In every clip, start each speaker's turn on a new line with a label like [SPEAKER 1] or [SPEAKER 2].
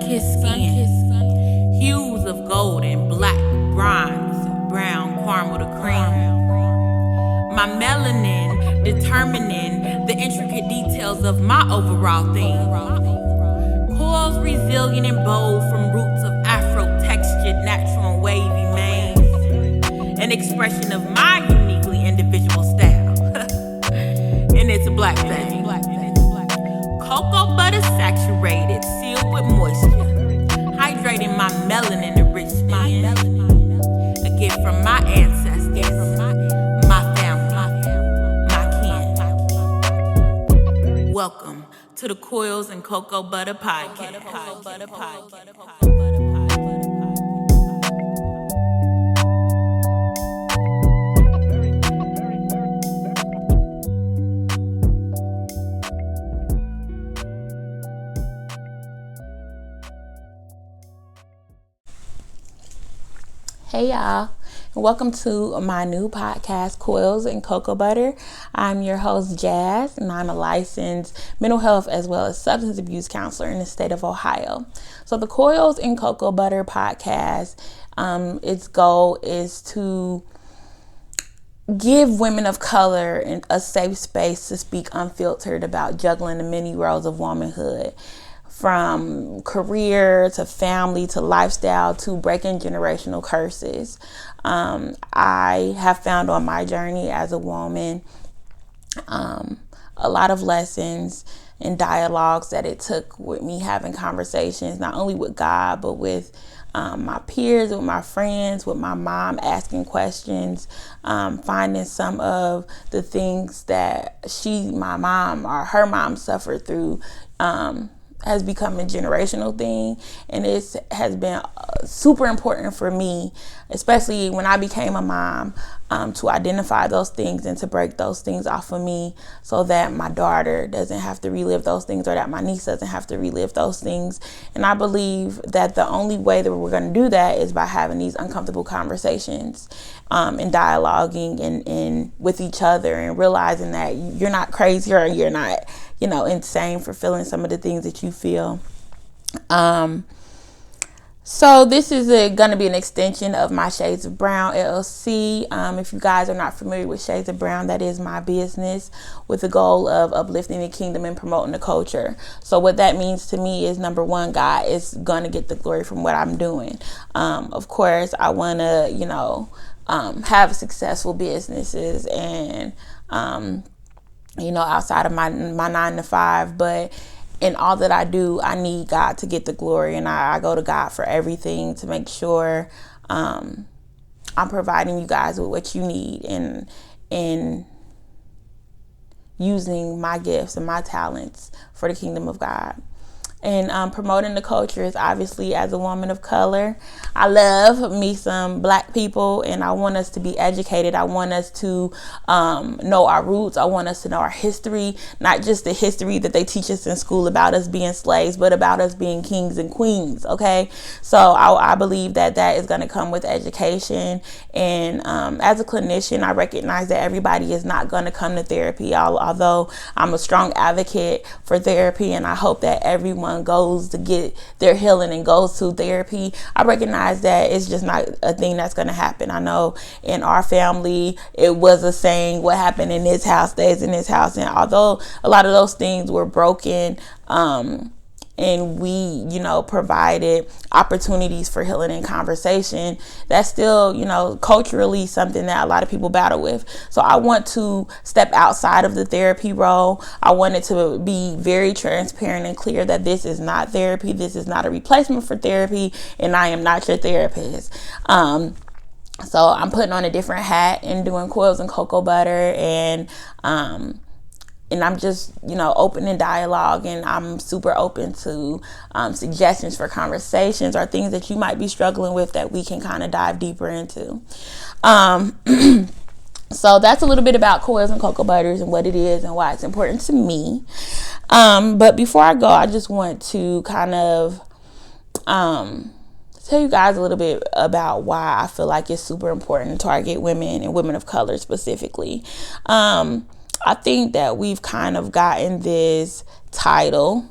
[SPEAKER 1] sun-kissed skin, hues of gold and black, bronze, brown, caramel to cream. My melanin determining the intricate details of my overall theme. Coils resilient and bold from roots of Afro-textured, natural and wavy manes. An expression of my uniquely individual style. And it's a black thing. Cocoa butter saturated, sealed with moisture, hydrating my melanin to rich skin. A gift from my ancestors, my family, my kin. Welcome to the Coils and Cocoa Butter Podcast. Hey y'all, and welcome to my new podcast, Coils and Cocoa Butter. I'm your host, Jazz, and I'm a licensed mental health as well as substance abuse counselor in the state of Ohio. So the Coils and Cocoa Butter podcast, its goal is to give women of color a safe space to speak unfiltered about juggling the many roles of womanhood. From career to family to lifestyle to breaking generational curses. I have found on my journey as a woman a lot of lessons and dialogues that it took with me having conversations, not only with God, but with my peers, with my friends, with my mom, asking questions, finding some of the things that my mom or her mom suffered through, has become a generational thing, and it has been super important for me, especially when I became a mom, to identify those things and to break those things off of me so that my daughter doesn't have to relive those things or that my niece doesn't have to relive those things. And I believe that the only way that we're going to do that is by having these uncomfortable conversations and dialoguing and with each other and realizing that you're not crazy or you're not insane for feeling some of the things that you feel. So this is going to be an extension of my Shades of Brown LLC. If you guys are not familiar with Shades of Brown, that is my business with the goal of uplifting the kingdom and promoting the culture. So what that means to me is, number one, God is going to get the glory from what I'm doing. Of course, I want to, have successful businesses and, outside of my 9 to 5, but in all that I do, I need God to get the glory, and I go to God for everything to make sure I'm providing you guys with what you need and using my gifts and my talents for the kingdom of God. And promoting the culture is obviously, as a woman of color, I love me some black people, and I want us to be educated. I want us to know our roots. I want us to know our history, not just the history that they teach us in school about us being slaves, but about us being kings and queens. Okay, so I believe that is going to come with education. And as a clinician, I recognize that everybody is not going to come to therapy, although I'm a strong advocate for therapy, and I hope that everyone goes to get their healing and goes to therapy. I recognize that it's just not a thing that's going to happen. I know in our family, it was a saying, what happened in this house stays in this house. And although a lot of those things were broken, and we, provided opportunities for healing and conversation, that's still, culturally something that a lot of people battle with. So I want to step outside of the therapy role. I want it to be very transparent and clear that this is not therapy. This is not a replacement for therapy, and I am not your therapist. So I'm putting on a different hat and doing Coils and Cocoa Butter, and I'm just, open in dialogue, and I'm super open to suggestions for conversations or things that you might be struggling with that we can kind of dive deeper into. So that's a little bit about Coils and Cocoa Butters and what it is and why it's important to me. But before I go, I just want to kind of tell you guys a little bit about why I feel like it's super important to target women and women of color specifically. I think that we've kind of gotten this title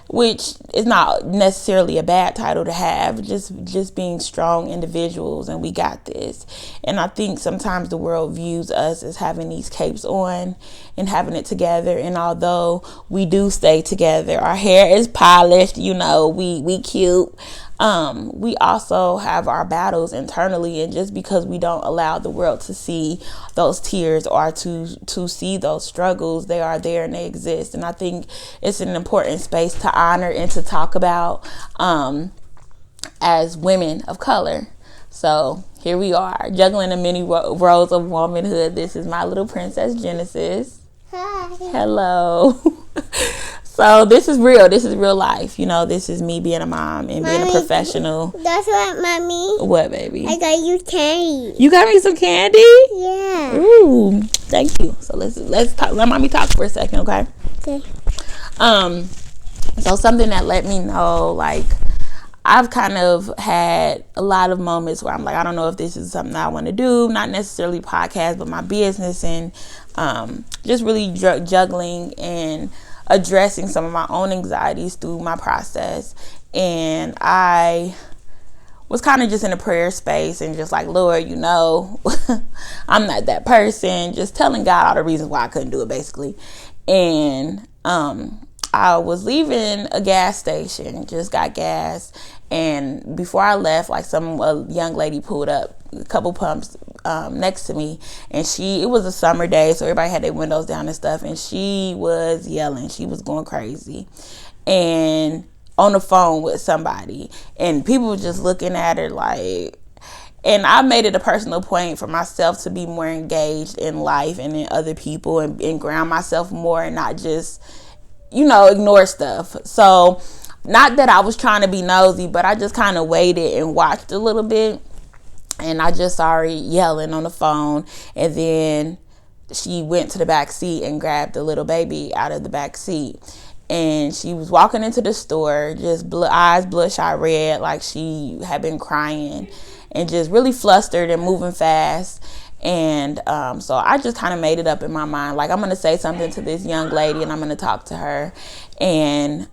[SPEAKER 1] which is not necessarily a bad title to have, just being strong individuals, and we got this. And I think sometimes the world views us as having these capes on and having it together, and although we do stay together, our hair is polished, we cute, we also have our battles internally, and just because we don't allow the world to see those tears or to see those struggles, they are there and they exist. And I think it's an important space to honor and to talk about as women of color. So here we are, juggling the many roles of womanhood. This is my little princess Genesis.
[SPEAKER 2] Hi.
[SPEAKER 1] Hello. So this is real. This is real life. This is me being a mom and being a professional.
[SPEAKER 2] That's what, Mommy.
[SPEAKER 1] What, baby?
[SPEAKER 2] I got you candy.
[SPEAKER 1] You got me some candy?
[SPEAKER 2] Yeah.
[SPEAKER 1] Ooh, thank you. So let's talk. Let Mommy talk for a second, okay?
[SPEAKER 2] Okay.
[SPEAKER 1] So something that let me know, like, I've kind of had a lot of moments where I'm like, I don't know if this is something I want to do, not necessarily podcast, but my business, and just really juggling and addressing some of my own anxieties through my process. And I was kind of just in a prayer space and just like, Lord, I'm not that person, just telling God all the reasons why I couldn't do it, basically. And I was leaving a gas station, just got gas, and before I left, like, a young lady pulled up a couple pumps next to me, and it was a summer day, so everybody had their windows down and stuff, and she was yelling, she was going crazy, and on the phone with somebody, and people were just looking at her like. And I made it a personal point for myself to be more engaged in life and in other people, and ground myself more and not just ignore stuff. So not that I was trying to be nosy, but I just kind of waited and watched a little bit, and I just saw her yelling on the phone. And then she went to the back seat and grabbed the little baby out of the back seat, and she was walking into the store, just eyes bloodshot red, like she had been crying and just really flustered and moving fast. And so I just kind of made it up in my mind, like, I'm going to say something to this young lady and I'm going to talk to her. And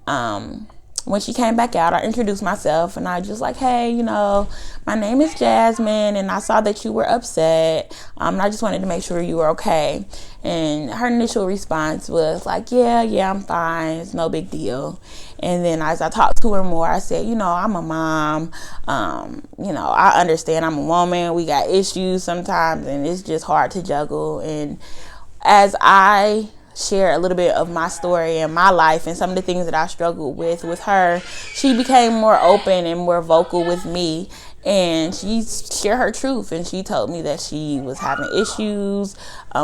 [SPEAKER 1] when she came back out, I introduced myself, and I just like, hey, my name is Jasmine, and I saw that you were upset. And I just wanted to make sure you were okay. And her initial response was like, yeah, I'm fine. It's no big deal. And then as I talked to her more, I said, I'm a mom. I understand I'm a woman. We got issues sometimes, and it's just hard to juggle. And as I share a little bit of my story and my life and some of the things that I struggled with her, she became more open and more vocal with me, and she shared her truth, and she told me that she was having issues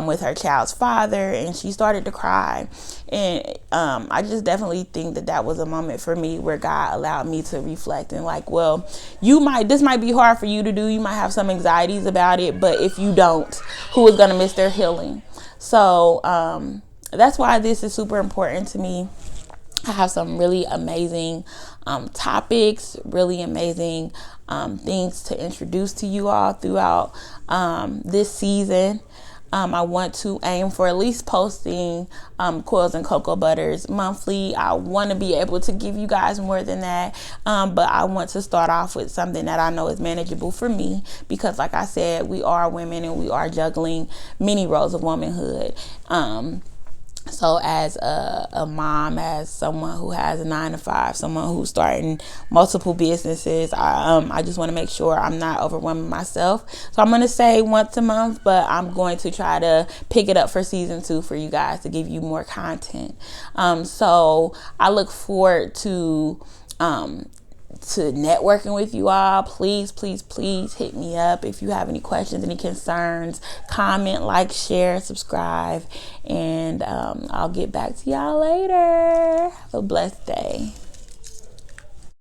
[SPEAKER 1] with her child's father, and she started to cry. And I just definitely think that was a moment for me where God allowed me to reflect and like, well, this might be hard for you to do, you might have some anxieties about it, but if you don't, who is going to miss their healing? So that's why this is super important to me. I have some really amazing topics, really amazing things to introduce to you all throughout this season. I want to aim for at least posting Coils and Cocoa Butters monthly. I want to be able to give you guys more than that, but I want to start off with something that I know is manageable for me, because like I said, we are women and we are juggling many roles of womanhood. So as a mom, as someone who has a 9-to-5, someone who's starting multiple businesses, I just want to make sure I'm not overwhelming myself. So I'm going to say once a month, but I'm going to try to pick it up for season 2 for you guys to give you more content. So I look forward to networking with you all. Please hit me up if you have any questions, any concerns. Comment, like, share, subscribe, and I'll get back to y'all later. Have a blessed day.